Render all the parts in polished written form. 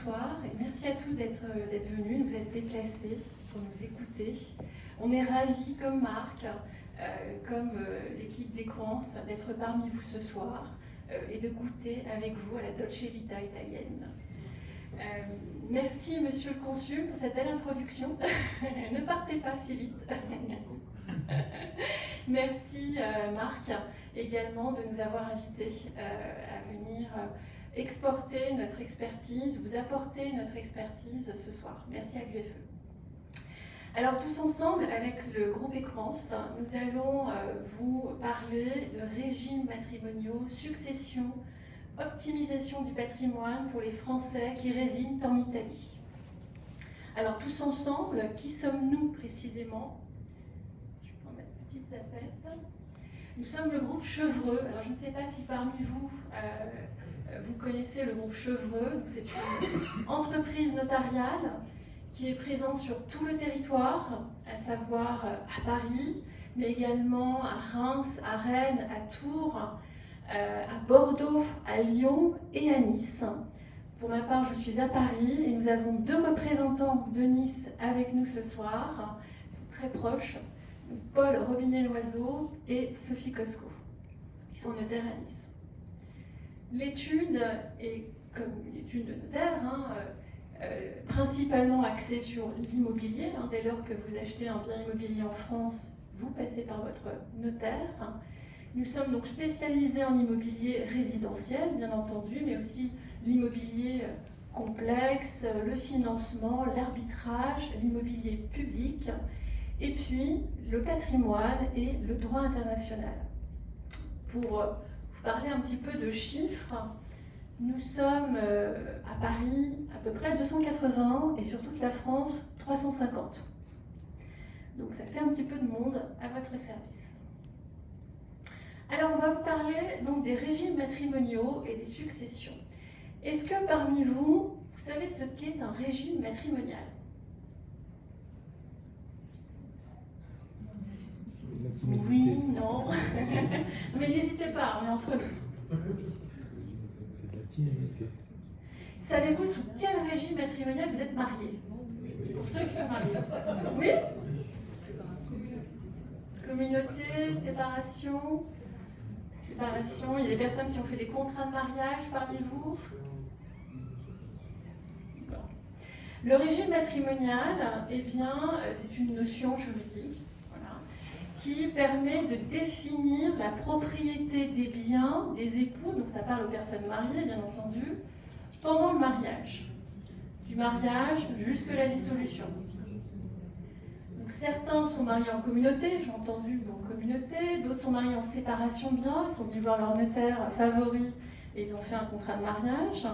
bonsoir et merci à tous d'être venus, de vous être déplacés pour nous écouter. On est ravis, comme Marc, comme l'équipe d'Equance, d'être parmi vous ce soir et de goûter avec vous à la Dolce Vita italienne. Merci Monsieur le Consul pour cette belle introduction. Ne partez pas si vite. Merci Marc également de nous avoir invités à venir exporter notre expertise, vous apporter notre expertise ce soir. Merci à l'UFE. Alors tous ensemble, avec le groupe Equance, nous allons vous parler de régimes matrimoniaux, succession, optimisation du patrimoine pour les Français qui résident en Italie. Alors tous ensemble, qui sommes-nous précisément? Je vais prendre ma petite zapette. Nous sommes le groupe Chevreux. Alors je ne sais pas si parmi vous, vous connaissez le groupe Chevreux. C'est une entreprise notariale qui est présente sur tout le territoire, à savoir à Paris, mais également à Reims, à Rennes, à Tours, à Bordeaux, à Lyon et à Nice. Pour ma part, je suis à Paris et nous avons deux représentants de Nice avec nous ce soir. Ils sont très proches, Paul Robinet-Loiseau et Sophie Cosco, qui sont notaires à Nice. L'étude est comme une étude de notaire, principalement axée sur l'immobilier. Dès lors que vous achetez un bien immobilier en France, vous passez par votre notaire. Nous sommes donc spécialisés en immobilier résidentiel, bien entendu, mais aussi l'immobilier complexe, le financement, l'arbitrage, l'immobilier public, et puis le patrimoine et le droit international. Pour vous parler un petit peu de chiffres, nous sommes à Paris à peu près 280 et sur toute la France 350. Donc ça fait un petit peu de monde à votre service. Alors on va vous parler donc des régimes matrimoniaux et des successions. Est-ce que parmi vous, vous savez ce qu'est un régime matrimonial? Oui, non. Mais n'hésitez pas, on est entre nous. C'est de la timidité. Savez-vous sous quel régime matrimonial vous êtes mariés? Pour ceux qui sont mariés. Oui? Communauté, séparation. Séparation. Il y a des personnes qui ont fait des contrats de mariage parmi vous. Le régime matrimonial, eh bien, c'est une notion juridique, voilà, qui permet de définir la propriété des biens des époux, donc ça parle aux personnes mariées, bien entendu, pendant le mariage. Du mariage jusqu'à la dissolution. Donc certains sont mariés en communauté, j'ai entendu en communauté, d'autres sont mariés en séparation de biens, ils sont venus voir leur notaire favori et ils ont fait un contrat de mariage.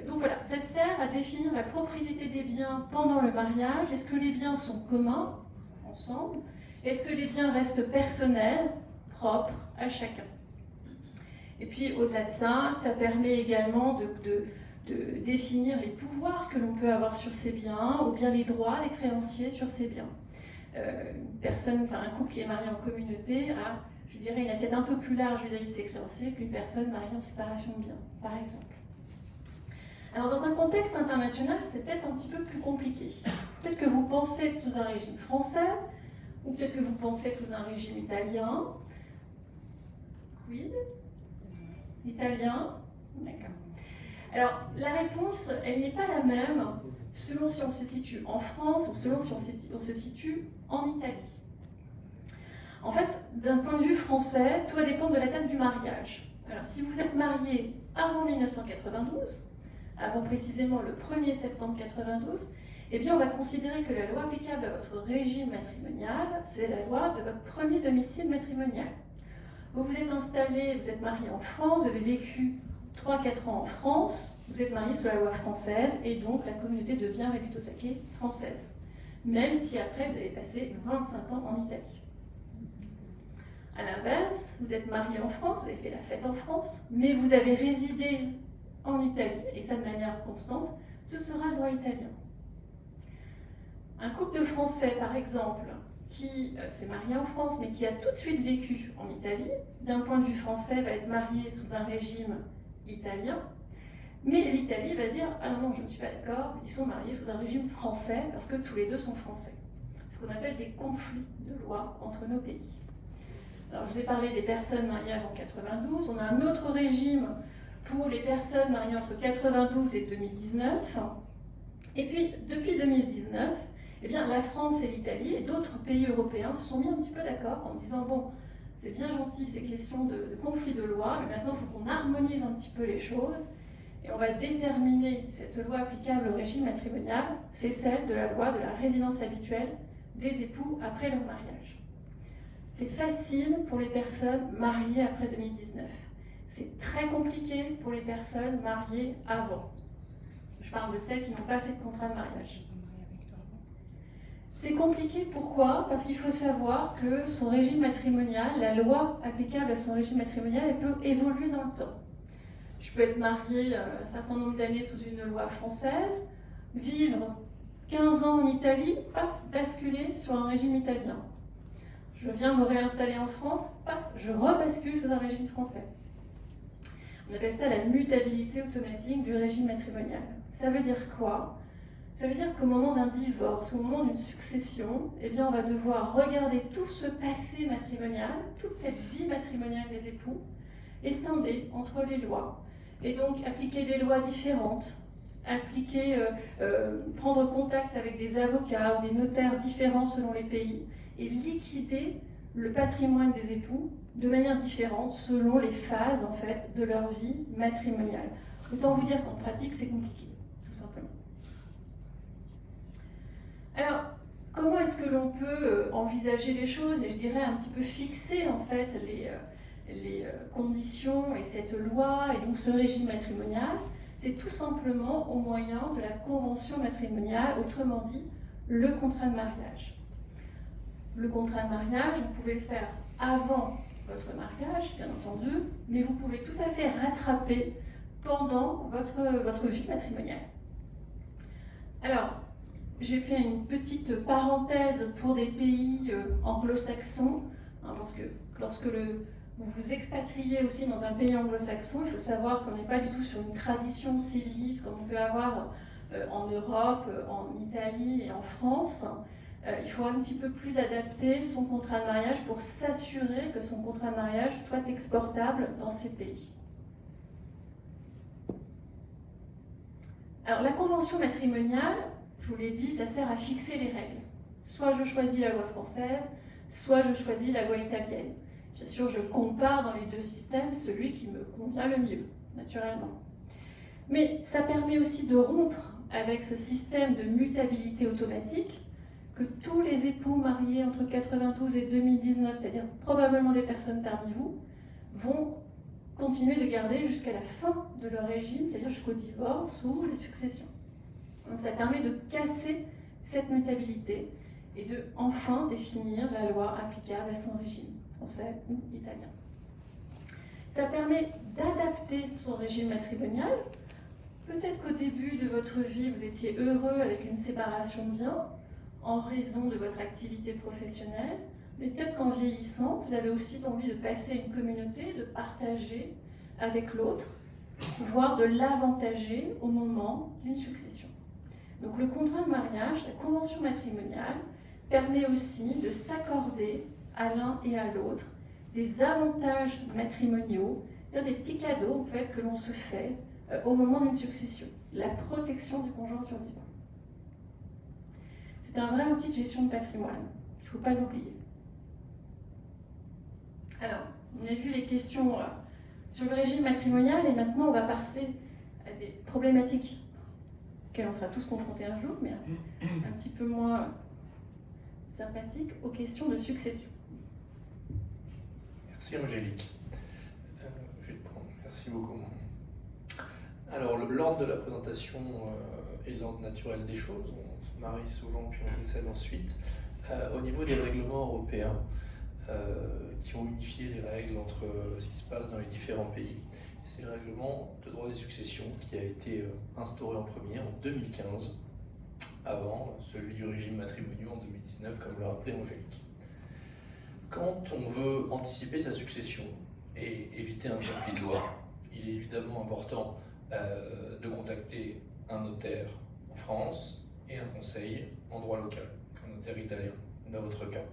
Donc voilà, ça sert à définir la propriété des biens pendant le mariage. Est-ce que les biens sont communs, ensemble? Est-ce que les biens restent personnels, propres à chacun? Et puis au-delà de ça, ça permet également de définir les pouvoirs que l'on peut avoir sur ces biens, ou bien les droits des créanciers sur ces biens. Un couple qui est marié en communauté a, je dirais, une assiette un peu plus large vis-à-vis de ses créanciers qu'une personne mariée en séparation de biens, par exemple. Alors dans un contexte international, c'est peut-être un petit peu plus compliqué. Peut-être que vous pensez être sous un régime français, ou peut-être que vous pensez être sous un régime italien. Oui? Italien? D'accord. Alors la réponse, elle n'est pas la même selon si on se situe en France ou selon si on se situe en Italie. En fait, d'un point de vue français, tout va dépendre de la date du mariage. Alors si vous êtes marié avant 1992, avant précisément le 1er septembre 1992, eh bien on va considérer que la loi applicable à votre régime matrimonial, c'est la loi de votre premier domicile matrimonial. Vous vous êtes installé, vous êtes marié en France, vous avez vécu 3-4 ans en France, vous êtes marié sous la loi française et donc la communauté devient Reddito Sacché française, même si après vous avez passé 25 ans en Italie. A l'inverse, vous êtes marié en France, vous avez fait la fête en France, mais vous avez résidé en Italie, et ça de manière constante, ce sera le droit italien. Un couple de Français, par exemple, qui s'est marié en France, mais qui a tout de suite vécu en Italie, d'un point de vue français, va être marié sous un régime italien, Mais l'Italie va dire « Ah non, je ne suis pas d'accord, ils sont mariés sous un régime français parce que tous les deux sont français ». C'est ce qu'on appelle des conflits de loi entre nos pays. Alors, je vous ai parlé des personnes mariées avant 92. On a un autre régime pour les personnes mariées entre 92 et 2019. Et puis, depuis 2019, eh bien, la France et l'Italie et d'autres pays européens se sont mis un petit peu d'accord en disant « Bon, c'est bien gentil ces questions de conflits de loi, mais maintenant il faut qu'on harmonise un petit peu les choses. Et on va déterminer cette loi applicable au régime matrimonial, c'est celle de la loi de la résidence habituelle des époux après leur mariage. » C'est facile pour les personnes mariées après 2019. C'est très compliqué pour les personnes mariées avant. Je parle de celles qui n'ont pas fait de contrat de mariage. C'est compliqué, pourquoi? Parce qu'il faut savoir que son régime matrimonial, la loi applicable à son régime matrimonial, elle peut évoluer dans le temps. Je peux être mariée un certain nombre d'années sous une loi française, vivre 15 ans en Italie, paf, basculer sur un régime italien. Je viens me réinstaller en France, paf, je rebascule sous un régime français. On appelle ça la mutabilité automatique du régime matrimonial. Ça veut dire quoi? Ça veut dire qu'au moment d'un divorce, au moment d'une succession, eh bien, on va devoir regarder tout ce passé matrimonial, toute cette vie matrimoniale des époux, et scinder entre les lois. Et donc appliquer des lois différentes, prendre contact avec des avocats ou des notaires différents selon les pays, et liquider le patrimoine des époux de manière différente selon les phases en fait, de leur vie matrimoniale. Autant vous dire qu'en pratique, c'est compliqué, tout simplement. Alors, comment est-ce que l'on peut envisager les choses et je dirais un petit peu fixer en fait les conditions et cette loi et donc ce régime matrimonial? C'est tout simplement au moyen de la convention matrimoniale, autrement dit, le contrat de mariage. Le contrat de mariage, vous pouvez le faire avant votre mariage, bien entendu, mais vous pouvez tout à fait rattraper pendant votre vie matrimoniale. Alors, j'ai fait une petite parenthèse pour des pays anglo-saxons, parce que lorsque vous vous expatriez aussi dans un pays anglo-saxon, il faut savoir qu'on n'est pas du tout sur une tradition civiliste comme on peut avoir en Europe, en Italie et en France. Il faut un petit peu plus adapter son contrat de mariage pour s'assurer que son contrat de mariage soit exportable dans ces pays. Alors, la convention matrimoniale, je vous l'ai dit, ça sert à fixer les règles. Soit je choisis la loi française, soit je choisis la loi italienne. Bien sûr, je compare dans les deux systèmes celui qui me convient le mieux, naturellement. Mais ça permet aussi de rompre avec ce système de mutabilité automatique que tous les époux mariés entre 92 et 2019, c'est-à-dire probablement des personnes parmi vous, vont continuer de garder jusqu'à la fin de leur régime, c'est-à-dire jusqu'au divorce ou les successions. Donc ça permet de casser cette mutabilité et de enfin définir la loi applicable à son régime, français ou italien. Ça permet d'adapter son régime matrimonial. Peut-être qu'au début de votre vie, vous étiez heureux avec une séparation bien, en raison de votre activité professionnelle, mais peut-être qu'en vieillissant, vous avez aussi envie de passer une communauté, de partager avec l'autre, voire de l'avantager au moment d'une succession. Donc le contrat de mariage, la convention matrimoniale, permet aussi de s'accorder à l'un et à l'autre des avantages matrimoniaux, c'est-à-dire des petits cadeaux en fait, que l'on se fait au moment d'une succession, la protection du conjoint survivant. C'est un vrai outil de gestion de patrimoine, il ne faut pas l'oublier. Alors, on a vu les questions sur le régime matrimonial et maintenant on va passer à des problématiques auxquelles on sera tous confrontés un jour, mais un petit peu moins sympathiques, aux questions de succession. Merci Angélique. Je vais te prendre. Merci beaucoup. Alors, l'ordre de la présentation est l'ordre naturel des choses. On se marie souvent, puis on décède ensuite. Au niveau des règlements européens, qui ont unifié les règles entre ce qui se passe dans les différents pays, c'est le règlement de droit des successions qui a été instauré en premier en 2015, avant celui du régime matrimonial en 2019, comme l'a rappelé Angélique. Quand on veut anticiper sa succession et éviter un conflit de loi, il est évidemment important de contacter un notaire en France et un conseil en droit local, un notaire italien, dans votre cas.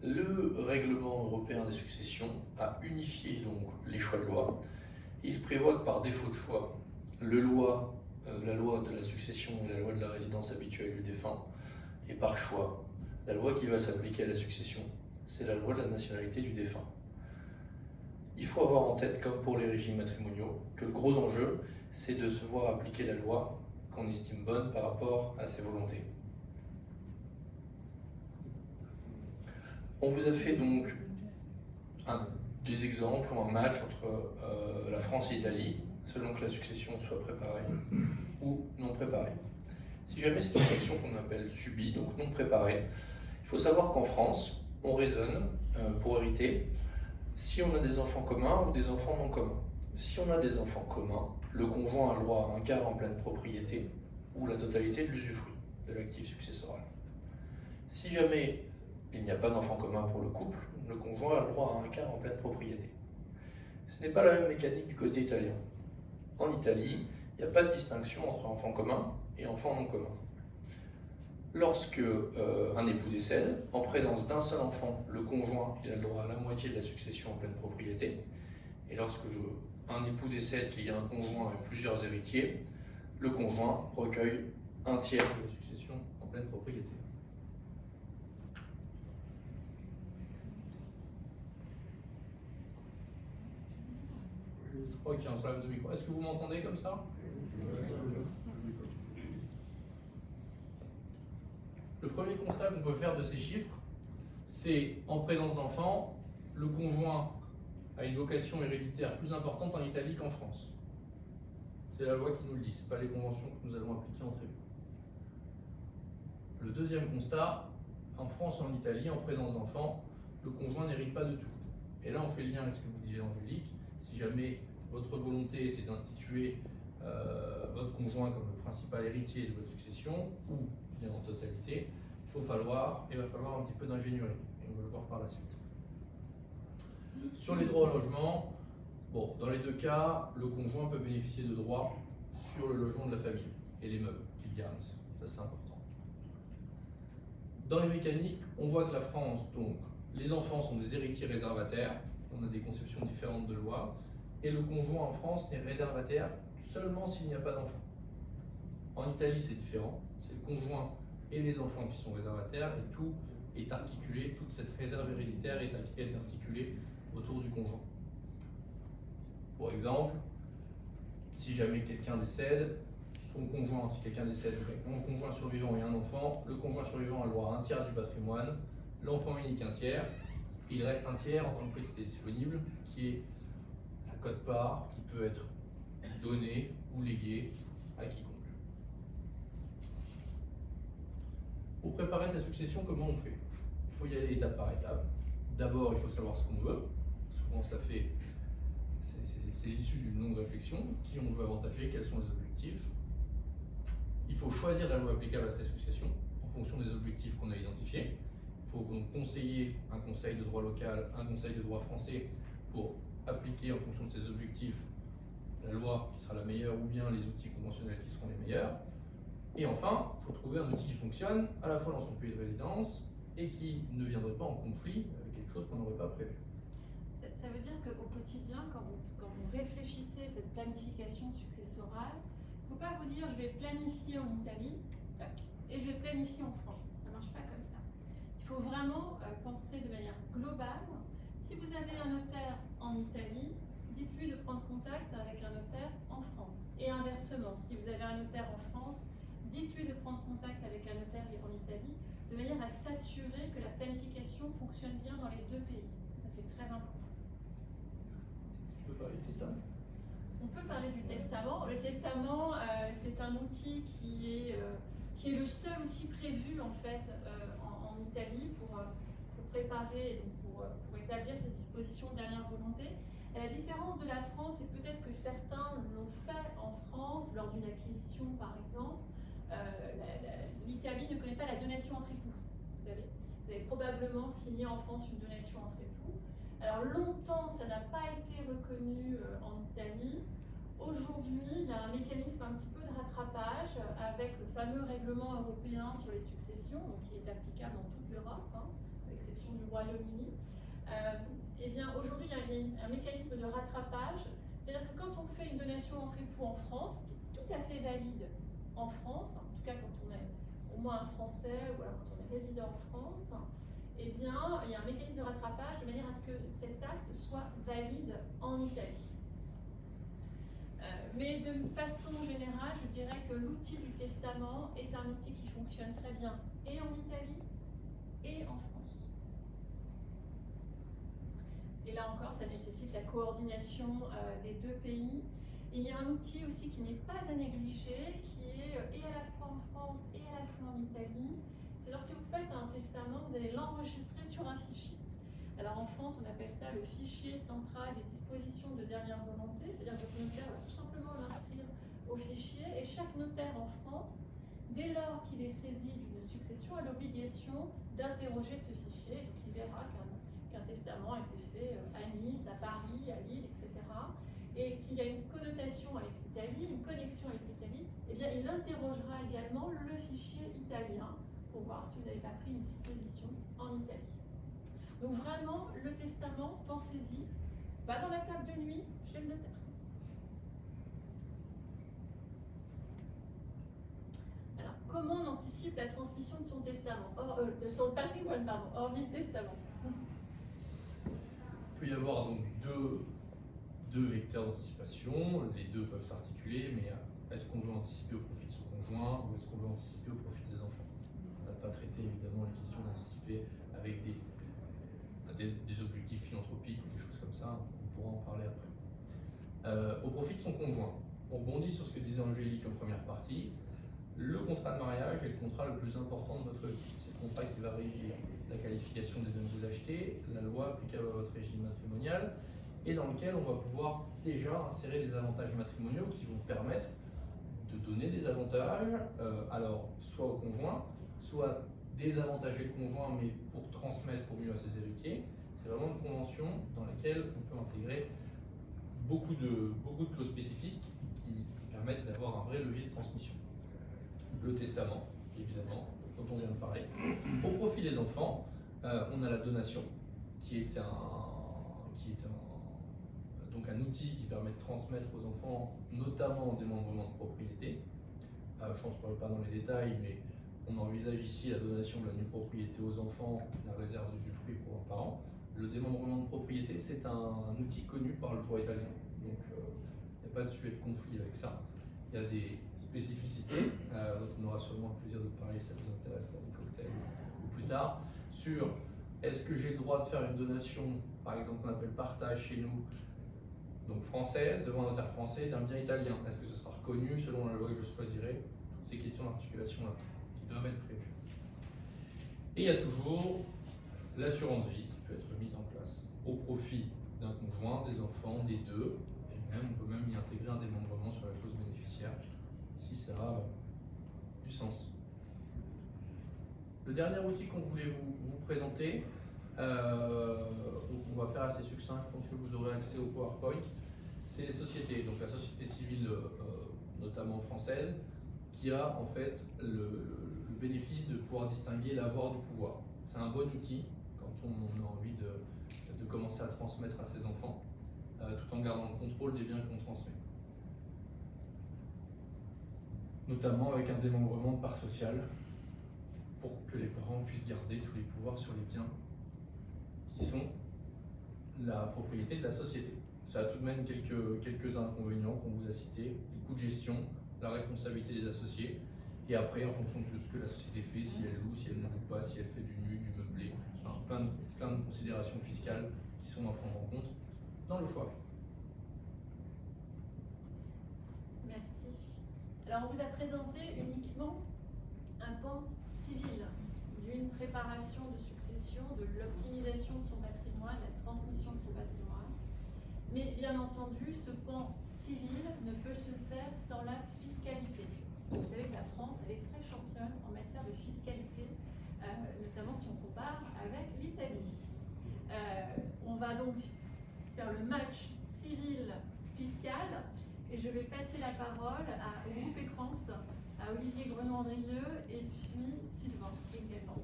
Le règlement européen des successions a unifié donc les choix de loi. Il prévoit que par défaut de choix, la loi de la succession et la loi de la résidence habituelle du défunt, et par choix, la loi qui va s'appliquer à la succession, c'est la loi de la nationalité du défunt. Il faut avoir en tête, comme pour les régimes matrimoniaux, que le gros enjeu, c'est de se voir appliquer la loi qu'on estime bonne par rapport à ses volontés. On vous a fait donc des exemples ou un match entre la France et l'Italie, selon que la succession soit préparée ou non préparée. Si jamais c'est une succession qu'on appelle subie, donc non préparée, il faut savoir qu'en France, on raisonne pour hériter si on a des enfants communs ou des enfants non communs. Si on a des enfants communs, le conjoint a le droit à un quart en pleine propriété ou la totalité de l'usufruit de l'actif successoral. Si jamais il n'y a pas d'enfant commun pour le couple, le conjoint a le droit à un quart en pleine propriété. Ce n'est pas la même mécanique du côté italien. En Italie, il n'y a pas de distinction entre enfants communs et enfants non communs. Lorsque un époux décède, en présence d'un seul enfant, le conjoint il a le droit à la moitié de la succession en pleine propriété. Et lorsque un époux décède, qu'il y a un conjoint avec plusieurs héritiers, le conjoint recueille un tiers de la succession en pleine propriété. Je crois qu'il y a un problème de micro. Est-ce que vous m'entendez comme ça? Le premier constat qu'on peut faire de ces chiffres, c'est en présence d'enfants, le conjoint a une vocation héréditaire plus importante en Italie qu'en France. C'est la loi qui nous le dit, ce pas les conventions que nous allons appliquer entre eux. Le deuxième constat, en France ou en Italie, en présence d'enfants, le conjoint n'hérite pas de tout. Et là, on fait le lien avec ce que vous disiez, Angélique. Si jamais votre volonté, c'est d'instituer votre conjoint comme le principal héritier de votre succession, ou bien en totalité, il va falloir un petit peu d'ingénierie. Et on va le voir par la suite. Sur les droits au logement, bon, dans les deux cas, le conjoint peut bénéficier de droits sur le logement de la famille et les meubles qu'il garnisse. Ça, c'est important. Dans les mécaniques, on voit que la France, donc, les enfants sont des héritiers réservataires. On a des conceptions différentes de loi. Et le conjoint en France n'est réservataire seulement s'il n'y a pas d'enfant. En Italie, c'est différent. C'est le conjoint et les enfants qui sont réservataires et tout est articulé, toute cette réserve héréditaire est articulée autour du conjoint. Pour exemple, si jamais quelqu'un décède, si quelqu'un décède, un conjoint survivant et un enfant, le conjoint survivant a le droit à un tiers du patrimoine, l'enfant unique un tiers, il reste un tiers en tant que quantité disponible, qui est la quote-part qui peut être donnée ou léguée à quiconque. Pour préparer sa succession, comment on fait? Il faut y aller étape par étape. D'abord, il faut savoir ce qu'on veut. Souvent, c'est l'issue d'une longue réflexion. Qui on veut avantager, quels sont les objectifs. Il faut choisir la loi applicable à sa succession en fonction des objectifs qu'on a identifiés. Il faut donc conseiller un conseil de droit local, un conseil de droit français pour appliquer en fonction de ces objectifs la loi qui sera la meilleure ou bien les outils conventionnels qui seront les meilleurs. Et enfin, il faut trouver un outil qui fonctionne à la fois dans son pays de résidence et qui ne viendrait pas en conflit avec quelque chose qu'on n'aurait pas prévu. Ça veut dire qu'au quotidien, quand vous réfléchissez à cette planification successorale, il ne faut pas vous dire je vais planifier en Italie et je vais planifier en France. Ça ne marche pas comme ça. Il faut vraiment penser de manière globale. Si vous avez un notaire en Italie, dites-lui de prendre contact avec un notaire en France. Et inversement, si vous avez un notaire en France, dites-lui de prendre contact avec un notaire en Italie, de manière à s'assurer que la planification fonctionne bien dans les deux pays. Ça, c'est très important. Tu peux parler du testament? On peut parler du testament. Le testament, c'est un outil qui est le seul outil prévu en fait en Italie pour préparer, pour établir ces dispositions de dernière volonté. À la différence de la France, et peut-être que certains l'ont fait en France lors d'une acquisition par exemple, l'Italie ne connaît pas la donation entre époux. Vous avez probablement signé en France une donation entre époux. Alors longtemps, ça n'a pas été reconnu en Italie. Aujourd'hui, il y a un mécanisme un petit peu de rattrapage avec le fameux règlement européen sur les successions, donc qui est applicable dans toute l'Europe, hein, à l'exception du Royaume-Uni. Eh bien, aujourd'hui, il y a un mécanisme de rattrapage, c'est-à-dire que quand on fait une donation entre époux en France, qui est tout à fait valide en France, en tout cas quand on est au moins un Français ou alors quand on est résident en France, eh bien, il y a un mécanisme de rattrapage de manière à ce que cet acte soit valide en Italie. Mais de façon générale, je dirais que l'outil du testament est un outil qui fonctionne très bien et en Italie et en France. Et là encore, ça nécessite la coordination des deux pays. Et il y a un outil aussi qui n'est pas à négliger, qui est et à la fois en France et à la fois en Italie. C'est lorsque vous faites un testament, vous allez l'enregistrer sur un fichier. Alors en France, on appelle ça le fichier central des dispositions de dernière volonté, c'est-à-dire que le notaire va tout simplement l'inscrire au fichier et chaque notaire en France, dès lors qu'il est saisi d'une succession, a l'obligation d'interroger ce fichier. Donc il verra qu'un testament a été fait à Nice, à Paris, à Lille, etc. Et s'il y a une connotation avec l'Italie, une connexion avec l'Italie, eh bien il interrogera également le fichier italien pour voir si vous n'avez pas pris une disposition en Italie. Donc vraiment, le testament, pensez-y, pas dans la table de nuit chez le notaire. Alors, comment on anticipe la transmission de son testament, de son patrimoine, hormis le testament? Il peut y avoir donc deux vecteurs d'anticipation, les deux peuvent s'articuler, mais est-ce qu'on veut anticiper au profit de son conjoint ou est-ce qu'on veut anticiper au profit de ses enfants? On n'a pas traité évidemment les questions d'anticiper avec des objectifs philanthropiques ou des choses comme ça, on pourra en parler après. Au profit de son conjoint, on rebondit sur ce que disait Angélique en première partie. Le contrat de mariage est le contrat le plus important de votre vie. C'est le contrat qui va régir la qualification des dons que vous achetez, la loi applicable à votre régime matrimonial, et dans lequel on va pouvoir déjà insérer des avantages matrimoniaux qui vont permettre de donner des avantages, alors soit au conjoint, soit désavantager le conjoint, mais pour transmettre au mieux à ses héritiers. C'est vraiment une convention dans laquelle on peut intégrer beaucoup de clauses spécifiques qui permettent d'avoir un vrai levier de transmission. Le testament, évidemment, dont on vient de parler. Au profit des enfants, on a la donation, qui est donc un outil qui permet de transmettre aux enfants, notamment des démembrement de propriété. Je ne rentrerai pas dans les détails, mais on envisage ici la donation de la nue propriété aux enfants, la réserve d'usufruit pour leurs parents. Le démembrement de propriété, c'est un outil connu par le droit italien, donc il n'y a pas de sujet de conflit avec ça. Il y a des spécificités, dont on aura sûrement le plaisir de parler si ça vous intéresse lors du cocktail ou plus tard, sur est-ce que j'ai le droit de faire une donation, par exemple qu'on appelle partage chez nous, donc française, devant un notaire français, d'un bien italien. Est-ce que ce sera reconnu selon la loi que je choisirai? Toutes ces questions d'articulation-là qui doivent être prévues. Et il y a toujours l'assurance vie qui peut être mise en place au profit d'un conjoint, des enfants, des deux, et même, on peut même y intégrer un démembrement sur la clause bénéficiaire, si ça a du sens. Le dernier outil qu'on voulait vous présenter, on va faire assez succinct, je pense que vous aurez accès au PowerPoint, c'est les sociétés, donc la société civile, notamment française, qui a en fait le bénéfice de pouvoir distinguer l'avoir du pouvoir. C'est un bon outil quand on a envie de commencer à transmettre à ses enfants, tout en gardant le contrôle des biens qu'on transmet. Notamment avec un démembrement de part sociale, pour que les parents puissent garder tous les pouvoirs sur les biens qui sont la propriété de la société. Ça a tout de même quelques inconvénients qu'on vous a cités, les coûts de gestion, la responsabilité des associés, et après, en fonction de ce que la société fait, si elle loue, si elle ne loue pas, si elle fait du nu, du meublé, enfin, plein de considérations fiscales qui sont à prendre en compte dans le choix. Merci. Alors, on vous a présenté uniquement un pan civil d'une préparation de succession, de l'optimisation de son patrimoine, la transmission de son patrimoine. Mais bien entendu, ce pan civil ne peut se faire sans la fiscalité. Vous savez que la France, elle est très championne en matière de fiscalité, notamment si on compare avec l'Italie. On va donc faire le match civil-fiscal Et je vais passer la parole au groupe Écrans, à Olivier Grenon-Andrieux et puis Sylvain également.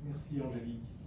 Merci Angélique.